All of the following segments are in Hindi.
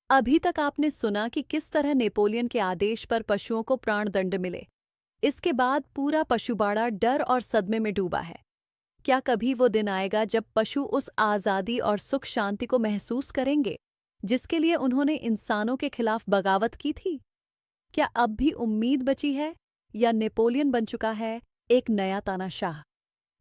अभी तक आपने सुना कि किस तरह नेपोलियन के आदेश पर पशुओं को प्राणदंड मिले। इसके बाद पूरा पशुबाड़ा डर और सदमे में डूबा है। क्या कभी वो दिन आएगा जब पशु उस आज़ादी और सुख शांति को महसूस करेंगे जिसके लिए उन्होंने इंसानों के खिलाफ बगावत की थी? क्या अब भी उम्मीद बची है या नेपोलियन बन चुका है एक नया तानाशाह?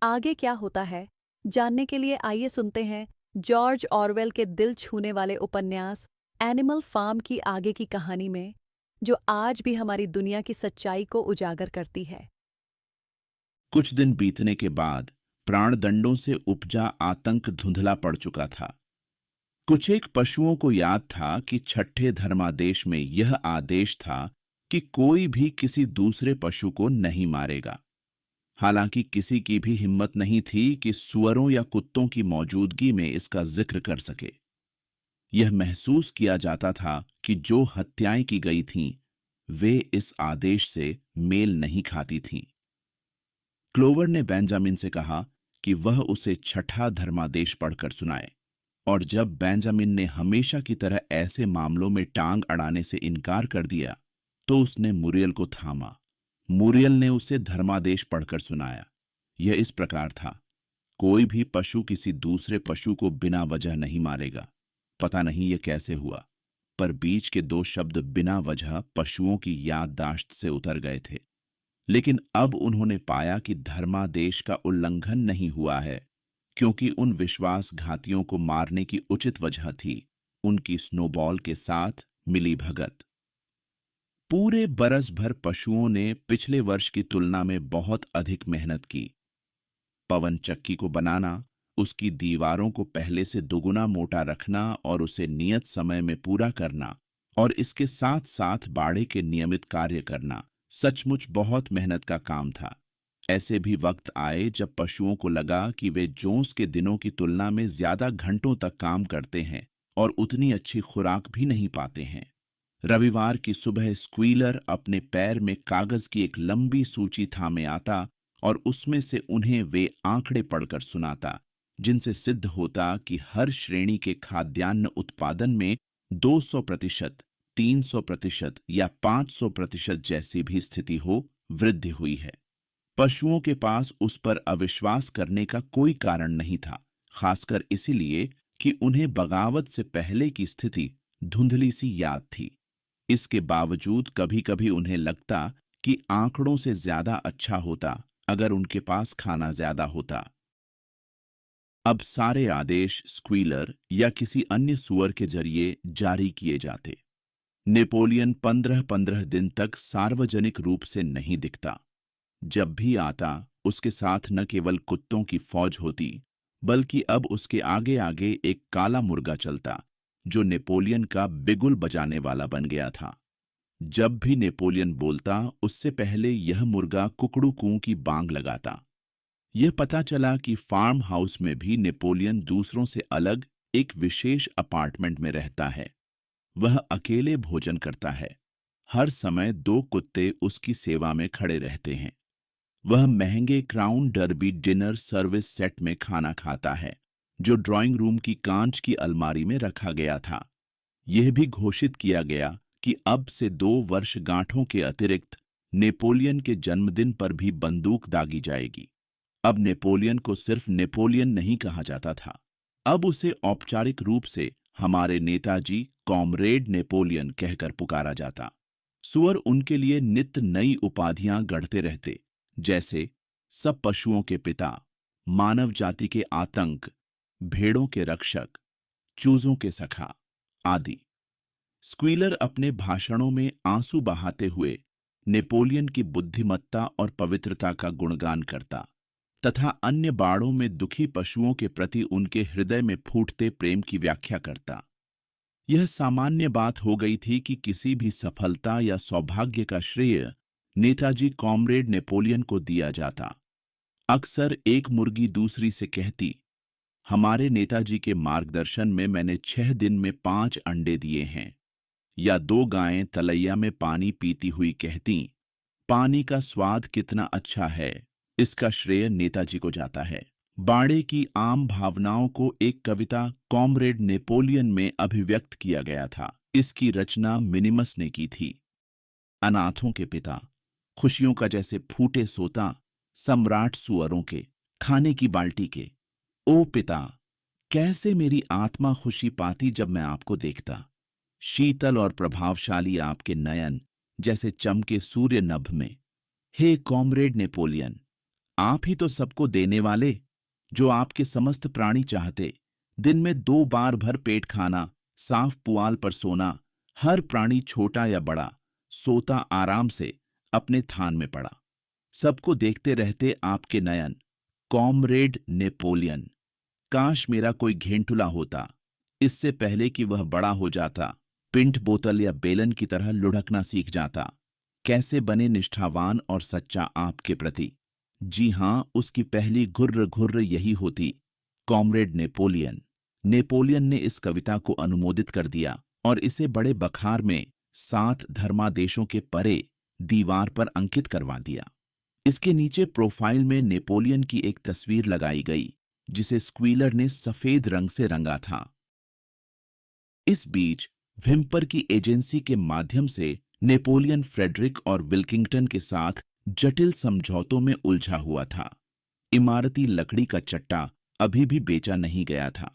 आगे क्या होता है जानने के लिए आइए सुनते हैं जॉर्ज ऑरवेल के दिल छूने वाले उपन्यास एनिमल फार्म की आगे की कहानी में, जो आज भी हमारी दुनिया की सच्चाई को उजागर करती है। कुछ दिन बीतने के बाद प्राणदंडों से उपजा आतंक धुंधला पड़ चुका था। कुछ एक पशुओं को याद था कि छठे धर्मादेश में यह आदेश था कि कोई भी किसी दूसरे पशु को नहीं मारेगा। हालांकि किसी की भी हिम्मत नहीं थी कि सुअरों या कुत्तों की मौजूदगी में इसका जिक्र कर सके। यह महसूस किया जाता था कि जो हत्याएं की गई थीं, वे इस आदेश से मेल नहीं खाती थीं। क्लोवर ने बेंजामिन से कहा कि वह उसे छठा धर्मादेश पढ़कर सुनाए, और जब बेंजामिन ने हमेशा की तरह ऐसे मामलों में टांग अड़ाने से इनकार कर दिया, तो उसने मुरियल को थामा। मुरियल ने उसे धर्मादेश पढ़कर सुनाया। यह इस प्रकार था: कोई भी पशु किसी दूसरे पशु को बिना वजह नहीं मारेगा। पता नहीं यह कैसे हुआ, पर बीच के दो शब्द बिना वजह पशुओं की याददाश्त से उतर गए थे। लेकिन अब उन्होंने पाया कि धर्मादेश का उल्लंघन नहीं हुआ है, क्योंकि उन विश्वासघातियों को मारने की उचित वजह थी उनकी स्नोबॉल के साथ मिली भगत। पूरे बरस भर पशुओं ने पिछले वर्ष की तुलना में बहुत अधिक मेहनत की। पवन चक्की को बनाना, उसकी दीवारों को पहले से दुगुना मोटा रखना और उसे नियत समय में पूरा करना, और इसके साथ साथ बाड़े के नियमित कार्य करना सचमुच बहुत मेहनत का काम था। ऐसे भी वक्त आए जब पशुओं को लगा कि वे जोंस के दिनों की तुलना में ज्यादा घंटों तक काम करते हैं और उतनी अच्छी खुराक भी नहीं पाते हैं। रविवार की सुबह स्क्वीलर अपने पैर में कागज की एक लंबी सूची थामे आता और उसमें से उन्हें वे आंकड़े पढ़कर सुनाता, जिनसे सिद्ध होता कि हर श्रेणी के खाद्यान्न उत्पादन में 200%, 300% या 500% जैसी भी स्थिति हो, वृद्धि हुई है। पशुओं के पास उस पर अविश्वास करने का कोई कारण नहीं था, खासकर इसीलिए कि उन्हें बगावत से पहले की स्थिति धुंधली सी याद थी। इसके बावजूद कभी कभी उन्हें लगता कि आंकड़ों से ज्यादा अच्छा होता अगर उनके पास खाना ज्यादा होता। अब सारे आदेश स्क्वीलर या किसी अन्य सुअर के जरिए जारी किए जाते। नेपोलियन 15-15 दिन तक सार्वजनिक रूप से नहीं दिखता। जब भी आता, उसके साथ न केवल कुत्तों की फौज होती, बल्कि अब उसके आगे आगे एक काला मुर्गा चलता, जो नेपोलियन का बिगुल बजाने वाला बन गया था। जब भी नेपोलियन बोलता, उससे पहले यह मुर्गा कुकड़ू कू की बांग लगाता। यह पता चला कि फार्म हाउस में भी नेपोलियन दूसरों से अलग एक विशेष अपार्टमेंट में रहता है। वह अकेले भोजन करता है। हर समय 2 कुत्ते उसकी सेवा में खड़े रहते हैं। वह महंगे crown derby dinner service set में खाना खाता है, जो ड्राइंग रूम की कांच की अलमारी में रखा गया था। यह भी घोषित किया गया कि अब से 2 वर्षगांठों के अतिरिक्त नेपोलियन के जन्मदिन पर भी बंदूक दागी जाएगी। अब नेपोलियन को सिर्फ नेपोलियन नहीं कहा जाता था, अब उसे औपचारिक रूप से हमारे नेताजी कॉमरेड नेपोलियन कहकर पुकारा जाता। सुअर उनके लिए नित्य नई उपाधियां गढ़ते रहते, जैसे सब पशुओं के पिता, मानव जाति के आतंक, भेड़ों के रक्षक, चूजों के सखा आदि। स्क्वीलर अपने भाषणों में आंसू बहाते हुए नेपोलियन की बुद्धिमत्ता और पवित्रता का गुणगान करता तथा अन्य बाड़ों में दुखी पशुओं के प्रति उनके हृदय में फूटते प्रेम की व्याख्या करता। यह सामान्य बात हो गई थी कि किसी भी सफलता या सौभाग्य का श्रेय नेताजी कॉमरेड नेपोलियन को दिया जाता। अक्सर एक मुर्गी दूसरी से कहती, हमारे नेताजी के मार्गदर्शन में मैंने 6 दिन में 5 अंडे दिए हैं। या 2 गायें तलैया में पानी पीती हुई कहती, पानी का स्वाद कितना अच्छा है, इसका श्रेय नेताजी को जाता है। बाड़े की आम भावनाओं को एक कविता कॉमरेड नेपोलियन में अभिव्यक्त किया गया था। इसकी रचना मिनिमस ने की थी। अनाथों के पिता, खुशियों का जैसे फूटे सोता, सम्राट सुअरों के, खाने की बाल्टी के, ओ पिता, कैसे मेरी आत्मा खुशी पाती जब मैं आपको देखता। शीतल और प्रभावशाली आपके नयन जैसे चमके सूर्य नभ में। हे कॉमरेड नेपोलियन, आप ही तो सबको देने वाले, जो आपके समस्त प्राणी चाहते। दिन में 2 बार भर पेट खाना, साफ पुआल पर सोना, हर प्राणी छोटा या बड़ा सोता आराम से अपने थान में पड़ा। सबको देखते रहते आपके नयन, कॉमरेड नेपोलियन। काश मेरा कोई घेंटुला होता, इससे पहले कि वह बड़ा हो जाता, पिंट बोतल या बेलन की तरह लुढ़कना सीख जाता। कैसे बने निष्ठावान और सच्चा आपके प्रति। जी हां, उसकी पहली घुर्र घुर्र यही होती, कॉमरेड नेपोलियन। नेपोलियन ने इस कविता को अनुमोदित कर दिया और इसे बड़े बखार में 7 धर्मादेशों के परे दीवार पर अंकित करवा दिया। इसके नीचे प्रोफाइल में नेपोलियन की एक तस्वीर लगाई गई, जिसे स्क्वीलर ने सफेद रंग से रंगा था। इस बीच विम्पर की एजेंसी के माध्यम से नेपोलियन फ्रेडरिक और विल्किंगटन के साथ जटिल समझौतों में उलझा हुआ था। इमारती लकड़ी का चट्टा अभी भी बेचा नहीं गया था।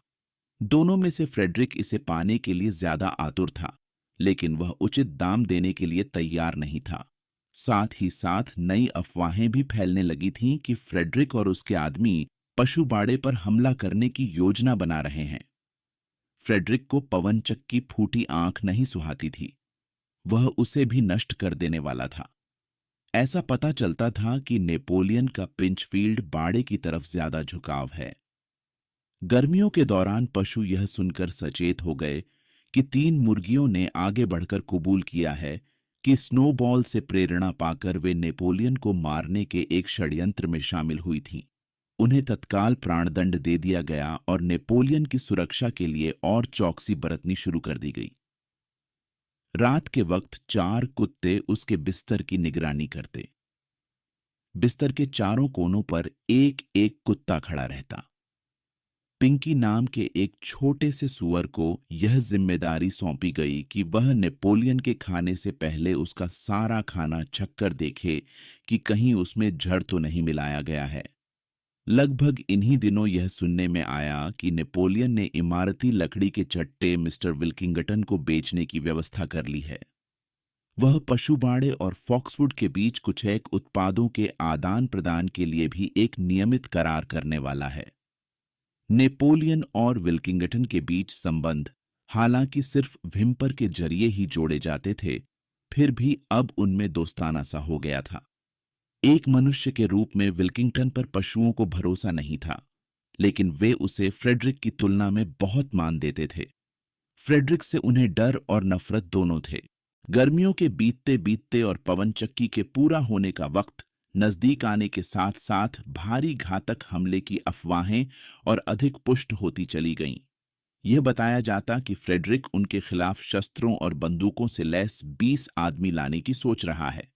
दोनों में से फ्रेडरिक इसे पाने के लिए ज्यादा आतुर था, लेकिन वह उचित दाम देने के लिए तैयार नहीं था। साथ ही साथ नई अफवाहें भी फैलने लगी थीं कि फ्रेडरिक और उसके आदमी पशु बाड़े पर हमला करने की योजना बना रहे हैं। फ्रेडरिक को पवनचक की फूटी आंख नहीं सुहाती थी, वह उसे भी नष्ट कर देने वाला था। ऐसा पता चलता था कि नेपोलियन का पिंचफील्ड बाड़े की तरफ ज्यादा झुकाव है। गर्मियों के दौरान पशु यह सुनकर सचेत हो गए कि 3 मुर्गियों ने आगे बढ़कर कबूल किया है कि स्नोबॉल से प्रेरणा पाकर वे नेपोलियन को मारने के एक षड्यंत्र में शामिल हुई थीं। उन्हें तत्काल प्राणदंड दे दिया गया और नेपोलियन की सुरक्षा के लिए और चौकसी बरतनी शुरू कर दी गई। रात के वक्त 4 कुत्ते उसके बिस्तर की निगरानी करते। बिस्तर के चारों कोनों पर एक एक कुत्ता खड़ा रहता। पिंकी नाम के एक छोटे से सुअर को यह जिम्मेदारी सौंपी गई कि वह नेपोलियन के खाने से पहले उसका सारा खाना छक्कर देखे कि कहीं उसमें जहर तो नहीं मिलाया गया है। लगभग इन्हीं दिनों यह सुनने में आया कि नेपोलियन ने इमारती लकड़ी के चट्टे मिस्टर विल्किंगटन को बेचने की व्यवस्था कर ली है। वह पशुबाड़े और फॉक्सवुड के बीच कुछ एक उत्पादों के आदान प्रदान के लिए भी एक नियमित करार करने वाला है। नेपोलियन और विल्किंगटन के बीच संबंध हालांकि सिर्फ विम्पर के जरिए ही जोड़े जाते थे, फिर भी अब उनमें दोस्ताना सा हो गया था। एक मनुष्य के रूप में विल्किंगटन पर पशुओं को भरोसा नहीं था, लेकिन वे उसे फ्रेडरिक की तुलना में बहुत मान देते थे। फ्रेडरिक से उन्हें डर और नफरत दोनों थे। गर्मियों के बीतते बीतते और पवनचक्की के पूरा होने का वक्त नजदीक आने के साथ साथ भारी घातक हमले की अफवाहें और अधिक पुष्ट होती चली गईं। यह बताया जाता कि फ्रेडरिक उनके खिलाफ शस्त्रों और बंदूकों से लैस 20 आदमी लाने की सोच रहा है।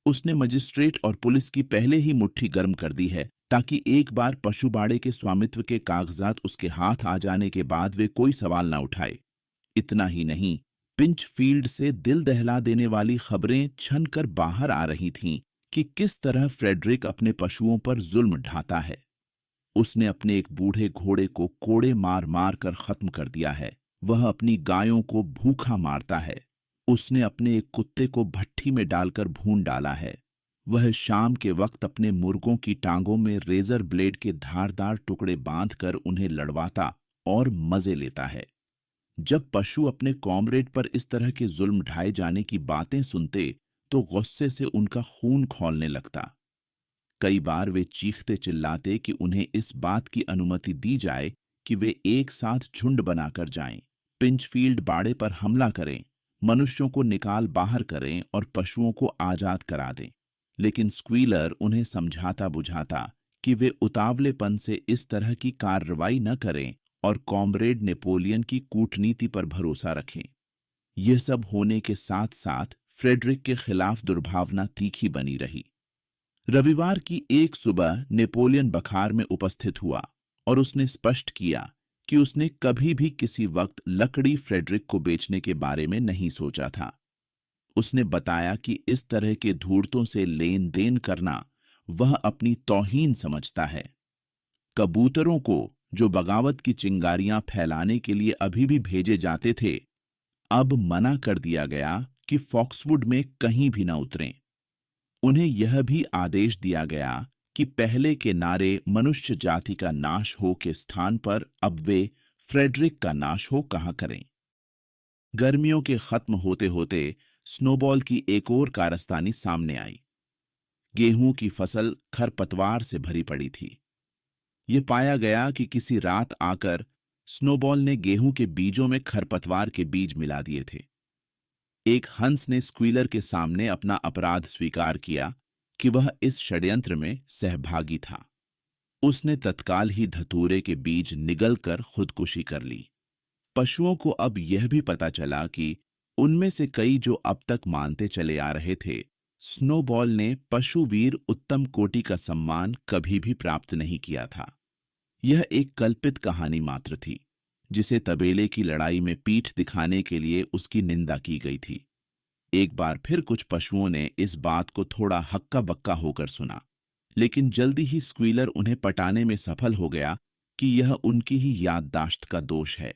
उसने मजिस्ट्रेट और पुलिस की पहले ही मुट्ठी गर्म कर दी है, ताकि एक बार पशुबाड़े के स्वामित्व के कागजात उसके हाथ आ जाने के बाद वे कोई सवाल न उठाए। इतना ही नहीं, पिंचफील्ड से दिल दहला देने वाली खबरें छनकर बाहर आ रही थीं कि किस तरह फ्रेडरिक अपने पशुओं पर जुल्म ढाता है। उसने अपने एक बूढ़े घोड़े को कोड़े मार मार कर खत्म कर दिया है। वह अपनी गायों को भूखा मारता है। उसने अपने एक कुत्ते को भट्ठी में डालकर भून डाला है। वह शाम के वक्त अपने मुर्गों की टांगों में रेजर ब्लेड के धारदार टुकड़े बांधकर उन्हें लड़वाता और मजे लेता है। जब पशु अपने कॉमरेड पर इस तरह के जुल्म ढाए जाने की बातें सुनते तो गुस्से से उनका खून खौलने लगता। कई बार वे चीखते चिल्लाते कि उन्हें इस बात की अनुमति दी जाए कि वे एक साथ झुंड बनाकर जाएं, पिंचफील्ड बाड़े पर हमला करें, मनुष्यों को निकाल बाहर करें और पशुओं को आजाद करा दें। लेकिन स्क्वीलर उन्हें समझाता बुझाता कि वे उतावलेपन से इस तरह की कार्रवाई न करें और कॉमरेड नेपोलियन की कूटनीति पर भरोसा रखें। यह सब होने के साथ साथ फ्रेडरिक के खिलाफ दुर्भावना तीखी बनी रही। रविवार की एक सुबह नेपोलियन बखार में उपस्थित हुआ और उसने स्पष्ट किया कि उसने कभी भी किसी वक्त लकड़ी फ्रेडरिक को बेचने के बारे में नहीं सोचा था। उसने बताया कि इस तरह के धूर्तों से लेन देन करना वह अपनी तौहीन समझता है। कबूतरों को जो बगावत की चिंगारियां फैलाने के लिए अभी भी भेजे जाते थे, अब मना कर दिया गया कि फॉक्सवुड में कहीं भी न उतरें। उन्हें यह भी आदेश दिया गया कि पहले के नारे मनुष्य जाति का नाश हो के स्थान पर अब वे फ्रेडरिक का नाश हो कहा करें। गर्मियों के खत्म होते होते स्नोबॉल की एक और कारस्तानी सामने आई। गेहूं की फसल खरपतवार से भरी पड़ी थी। ये पाया गया कि किसी रात आकर स्नोबॉल ने गेहूं के बीजों में खरपतवार के बीज मिला दिए थे। एक हंस ने स्क्वीलर के सामने अपना अपराध स्वीकार किया कि वह इस षड्यंत्र में सहभागी था। उसने तत्काल ही धतूरे के बीज निगलकर खुदकुशी कर ली। पशुओं को अब यह भी पता चला कि उनमें से कई जो अब तक मानते चले आ रहे थे, स्नोबॉल ने पशुवीर उत्तम कोटि का सम्मान कभी भी प्राप्त नहीं किया था। यह एक कल्पित कहानी मात्र थी, जिसे तबेले की लड़ाई में पीठ दिखाने के लिए उसकी निंदा की गई थी। एक बार फिर कुछ पशुओं ने इस बात को थोड़ा हक्का बक्का होकर सुना, लेकिन जल्दी ही स्क्वीलर उन्हें पटाने में सफल हो गया कि यह उनकी ही याददाश्त का दोष है।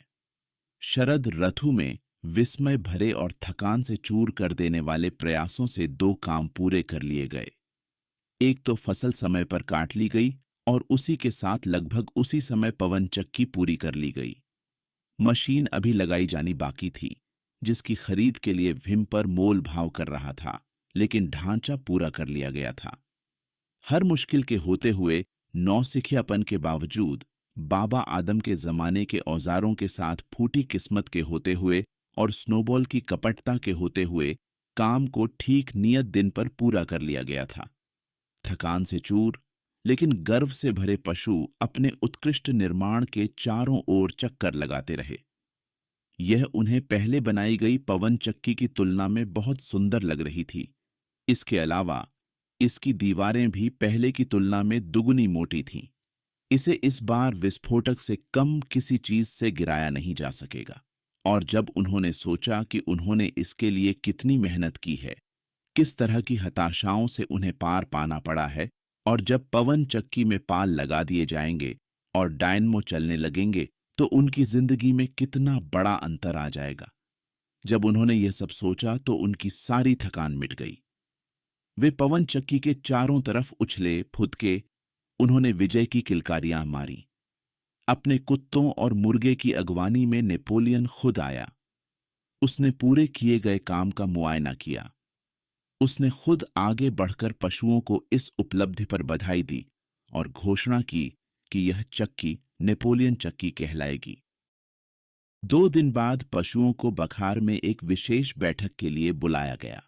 शरद ऋतु में विस्मय भरे और थकान से चूर कर देने वाले प्रयासों से दो काम पूरे कर लिए गए। एक तो फसल समय पर काट ली गई और उसी के साथ लगभग उसी समय पवन चक्की पूरी कर ली गई। मशीन अभी लगाई जानी बाकी थी, जिसकी खरीद के लिए व्हिम्पर मोल भाव कर रहा था, लेकिन ढांचा पूरा कर लिया गया था। हर मुश्किल के होते हुए नौसिखियापन के बावजूद बाबा आदम के जमाने के औजारों के साथ फूटी किस्मत के होते हुए और स्नोबॉल की कपटता के होते हुए काम को ठीक नियत दिन पर पूरा कर लिया गया था। थकान से चूर लेकिन गर्व से भरे पशु अपने उत्कृष्ट निर्माण के चारों ओर चक्कर लगाते रहे। यह उन्हें पहले बनाई गई पवन चक्की की तुलना में बहुत सुंदर लग रही थी। इसके अलावा इसकी दीवारें भी पहले की तुलना में दुगनी मोटी थीं। इसे इस बार विस्फोटक से कम किसी चीज से गिराया नहीं जा सकेगा। और जब उन्होंने सोचा कि उन्होंने इसके लिए कितनी मेहनत की है, किस तरह की हताशाओं से उन्हें पार पाना पड़ा है, और जब पवन चक्की में पाल लगा दिए जाएंगे और डायनमो चलने लगेंगे तो उनकी जिंदगी में कितना बड़ा अंतर आ जाएगा। जब उन्होंने यह सब सोचा तो उनकी सारी थकान मिट गई। वे पवन चक्की के चारों तरफ उछले फुदके। उन्होंने विजय की किलकारियां मारी। अपने कुत्तों और मुर्गे की अगवानी में नेपोलियन खुद आया। उसने पूरे किए गए काम का मुआयना किया। उसने खुद आगे बढ़कर पशुओं को इस उपलब्धि पर बधाई दी और घोषणा की कि यह चक्की नेपोलियन चक्की कहलाएगी। 2 दिन बाद पशुओं को बखार में एक विशेष बैठक के लिए बुलाया गया।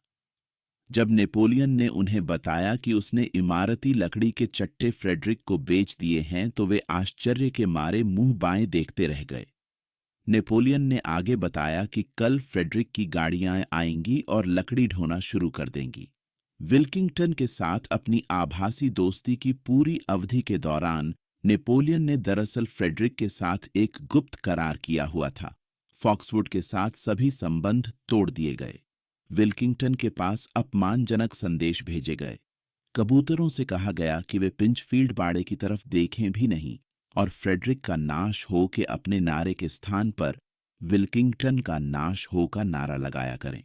जब नेपोलियन ने उन्हें बताया कि उसने इमारती लकड़ी के चट्टे फ्रेडरिक को बेच दिए हैं, तो वे आश्चर्य के मारे मुंह बाएं देखते रह गए। नेपोलियन ने आगे बताया कि कल फ्रेडरिक की गाड़ियां आएंगी और लकड़ी ढोना शुरू कर देंगी। विल्किंगटन के साथ अपनी आभासी दोस्ती की पूरी अवधि के दौरान नेपोलियन ने दरअसल फ्रेडरिक के साथ एक गुप्त करार किया हुआ था। फॉक्सवुड के साथ सभी संबंध तोड़ दिए गए। विल्किंगटन के पास अपमानजनक संदेश भेजे गए। कबूतरों से कहा गया कि वे पिंचफील्ड बाड़े की तरफ देखें भी नहीं और फ्रेडरिक का नाश हो के अपने नारे के स्थान पर विल्किंगटन का नाश हो का नारा लगाया करें।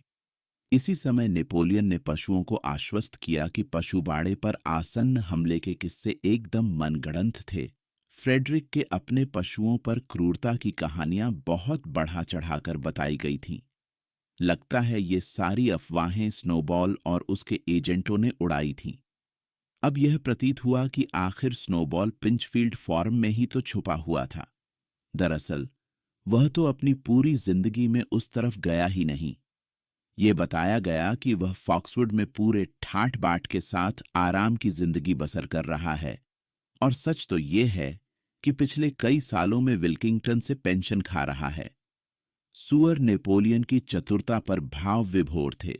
इसी समय नेपोलियन ने पशुओं को आश्वस्त किया कि पशुबाड़े पर आसन्न हमले के किस्से एकदम मनगढ़ंत थे। फ्रेडरिक के अपने पशुओं पर क्रूरता की कहानियां बहुत बढ़ा चढ़ाकर बताई गई थीं। लगता है ये सारी अफवाहें स्नोबॉल और उसके एजेंटों ने उड़ाई थीं। अब यह प्रतीत हुआ कि आखिर स्नोबॉल पिंचफील्ड फार्म में ही तो छुपा हुआ था। दरअसल वह तो अपनी पूरी जिंदगी में उस तरफ गया ही नहीं। ये बताया गया कि वह फॉक्सवुड में पूरे ठाठ बाट के साथ आराम की जिंदगी बसर कर रहा है, और सच तो ये है कि पिछले कई सालों में विल्किंगटन से पेंशन खा रहा है। सुअर नेपोलियन की चतुरता पर भाव विभोर थे।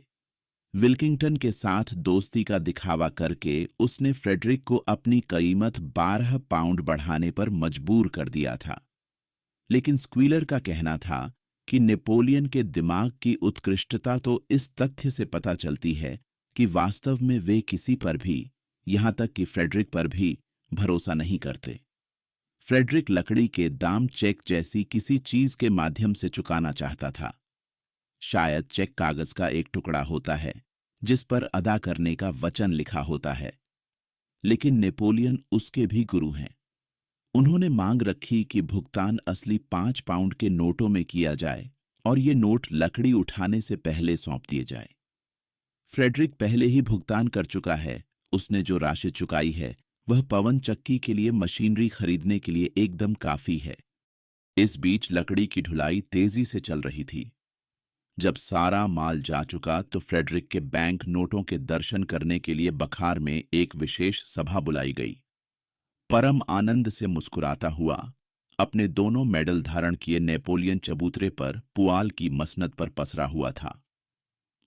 विल्किंगटन के साथ दोस्ती का दिखावा करके उसने फ्रेडरिक को अपनी कीमत 12 पाउंड बढ़ाने पर मजबूर कर दिया था। लेकिन स्क्वीलर का कहना था कि नेपोलियन के दिमाग की उत्कृष्टता तो इस तथ्य से पता चलती है कि वास्तव में वे किसी पर भी, यहां तक कि फ्रेडरिक पर भी, भरोसा नहीं करते। फ्रेडरिक लकड़ी के दाम चेक जैसी किसी चीज के माध्यम से चुकाना चाहता था। शायद चेक कागज का एक टुकड़ा होता है जिस पर अदा करने का वचन लिखा होता है। लेकिन नेपोलियन उसके भी गुरु हैं। उन्होंने मांग रखी कि भुगतान असली 5 पाउंड के नोटों में किया जाए और ये नोट लकड़ी उठाने से पहले सौंप दिए जाए। फ्रेडरिक पहले ही भुगतान कर चुका है। उसने जो राशि चुकाई है वह पवन चक्की के लिए मशीनरी खरीदने के लिए एकदम काफी है। इस बीच लकड़ी की ढुलाई तेजी से चल रही थी। जब सारा माल जा चुका तो फ्रेडरिक के बैंक नोटों के दर्शन करने के लिए बखार में एक विशेष सभा बुलाई गई। परम आनंद से मुस्कुराता हुआ, अपने दोनों मेडल धारण किए नेपोलियन चबूतरे पर पुआल की मसनद पर पसरा हुआ था।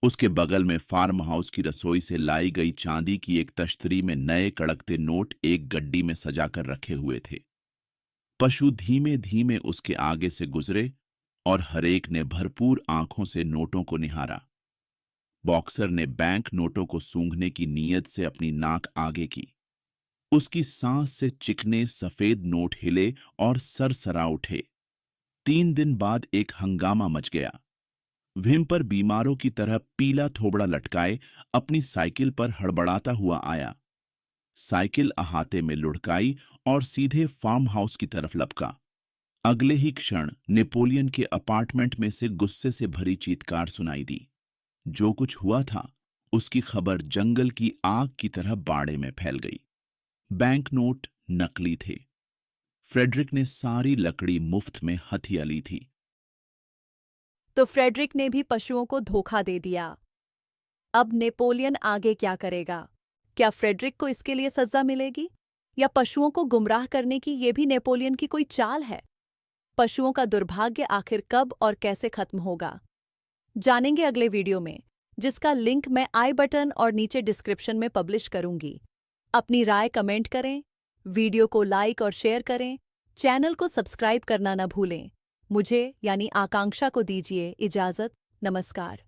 उसके बगल में फार्म हाउस की रसोई से लाई गई चांदी की एक तश्तरी में नए कड़कते नोट एक गड्डी में सजाकर रखे हुए थे। पशु धीमे धीमे उसके आगे से गुजरे और हरेक ने भरपूर आंखों से नोटों को निहारा। बॉक्सर ने बैंक नोटों को सूंघने की नीयत से अपनी नाक आगे की। उसकी सांस से चिकने सफेद नोट हिले और सरसरा उठे। 3 दिन बाद एक हंगामा मच गया। विम्पर बीमारों की तरह पीला थोबड़ा लटकाए अपनी साइकिल पर हड़बड़ाता हुआ आया। साइकिल अहाते में लुढ़काई और सीधे फार्म हाउस की तरफ लपका। अगले ही क्षण नेपोलियन के अपार्टमेंट में से गुस्से से भरी चीत्कार सुनाई दी। जो कुछ हुआ था उसकी खबर जंगल की आग की तरह बाड़े में फैल गई। बैंक नोट नकली थे। फ्रेडरिक ने सारी लकड़ी मुफ्त में हथिया ली थी। तो फ्रेडरिक ने भी पशुओं को धोखा दे दिया। अब नेपोलियन आगे क्या करेगा? क्या फ्रेडरिक को इसके लिए सजा मिलेगी या पशुओं को गुमराह करने की ये भी नेपोलियन की कोई चाल है? पशुओं का दुर्भाग्य आखिर कब और कैसे खत्म होगा, जानेंगे अगले वीडियो में, जिसका लिंक मैं आई बटन और नीचे डिस्क्रिप्शन में पब्लिश करूंगी। अपनी राय कमेंट करें, वीडियो को लाइक और शेयर करें, चैनल को सब्सक्राइब करना न भूलें। मुझे यानी आकांक्षा को दीजिए इजाजत। नमस्कार।